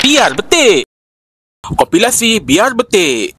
Biar betik. Kompilasi Biar Betik.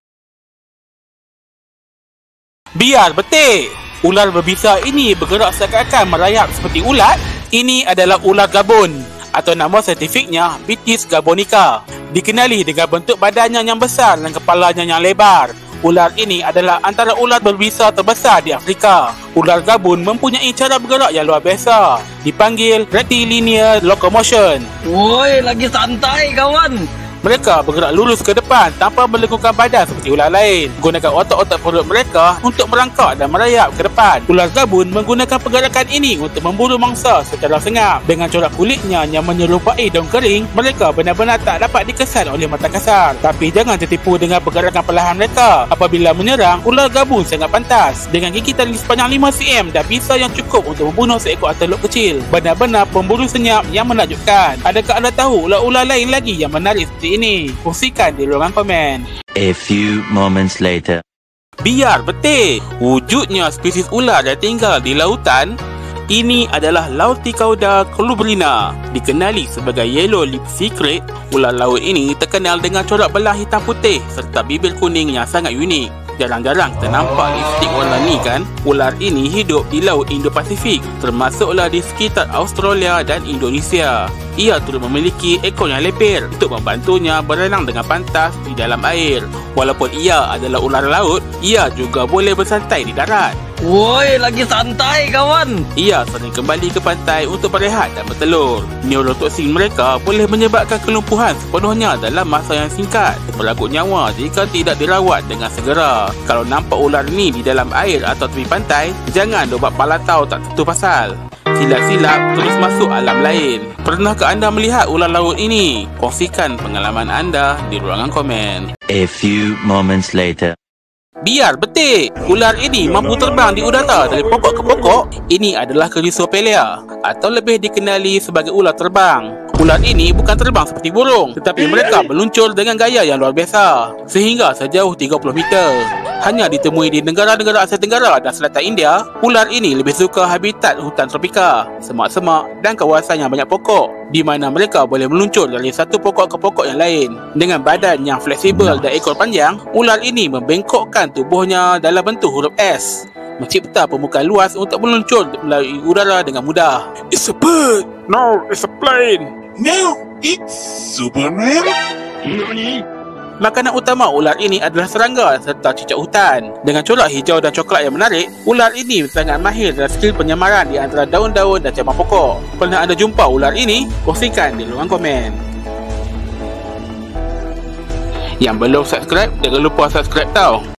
Biar betik. Ular berbisa ini bergerak seakan-akan merayap seperti ulat. Ini adalah ular Gabon atau nama saintifiknya Bitis gabonica. Dikenali dengan bentuk badannya yang besar dan kepalanya yang lebar. Ular ini adalah antara ular berbisa terbesar di Afrika. Ular Gabon mempunyai cara bergerak yang luar biasa, dipanggil rectilinear locomotion. Woi, lagi santai kawan. Mereka bergerak lurus ke depan tanpa melengkungkan badan seperti ular lain, menggunakan otot-otot perut mereka untuk merangkak dan merayap ke depan. Ular Gabon menggunakan pergerakan ini untuk memburu mangsa secara senyap. Dengan corak kulitnya yang menyerupai daun kering, mereka benar-benar tak dapat dikesan oleh mata kasar. Tapi jangan tertipu dengan pergerakan perlahan mereka. Apabila menyerang, ular Gabon sangat pantas dengan gigitan sepanjang 5 cm dan pisau yang cukup untuk membunuh seekor antelop kecil. Benar-benar pemburu senyap yang menakjubkan. Adakah anda tahu ular-ular lain lagi yang menarik seperti ini? Kongsikan di ruangan komen. A few moments later. Biar betik. Wujudnya spesies ular yang tinggal di lautan. Ini adalah Lauticauda colubrina. Dikenali sebagai yellow lip secret. Ular laut ini terkenal dengan corak belah hitam putih serta bibir kuning yang sangat unik. Jarang-jarang kita nampak lipstik warna ni kan? Ular ini hidup di Laut Indo-Pasifik, termasuklah di sekitar Australia dan Indonesia. Ia turut memiliki ekor yang lebar untuk membantunya berenang dengan pantas di dalam air. Walaupun ia adalah ular laut, ia juga boleh bersantai di darat. Woi, lagi santai kawan. Ia sering kembali ke pantai untuk berehat dan bertelur. Neurotoksin mereka boleh menyebabkan kelumpuhan sepenuhnya dalam masa yang singkat, beragut nyawa jika tidak dirawat dengan segera. Kalau nampak ular ni di dalam air atau tepi pantai, jangan buat palatau tak tentu pasal. Silap-silap terus masuk alam lain. Pernahkah anda melihat ular laut ini? Kongsikan pengalaman anda di ruangan komen. A few moments later. Biar betik. Ular ini mampu terbang di udara dari pokok ke pokok. Ini adalah Chrysopelea atau lebih dikenali sebagai ular terbang. Ular ini bukan terbang seperti burung, tetapi mereka meluncur dengan gaya yang luar biasa sehingga sejauh 30 meter. Hanya ditemui di negara-negara Asia Tenggara dan selatan India. Ular ini lebih suka habitat hutan tropika, semak-semak dan kawasan yang banyak pokok, di mana mereka boleh meluncur dari satu pokok ke pokok yang lain. Dengan badan yang fleksibel dan ekor panjang, ular ini membengkokkan tubuhnya dalam bentuk huruf S, mencipta permukaan luas untuk meluncur melalui udara dengan mudah. It's a bird. No, it's a plane. No, it's Superman. Nani? Makanan utama ular ini adalah serangga serta cicak hutan. Dengan corak hijau dan coklat yang menarik, ular ini sangat mahir dalam skill penyamaran di antara daun-daun dan cabang pokok. Pernah anda jumpa ular ini? Kongsikan di ruangan komen. Yang belum subscribe, jangan lupa subscribe tau.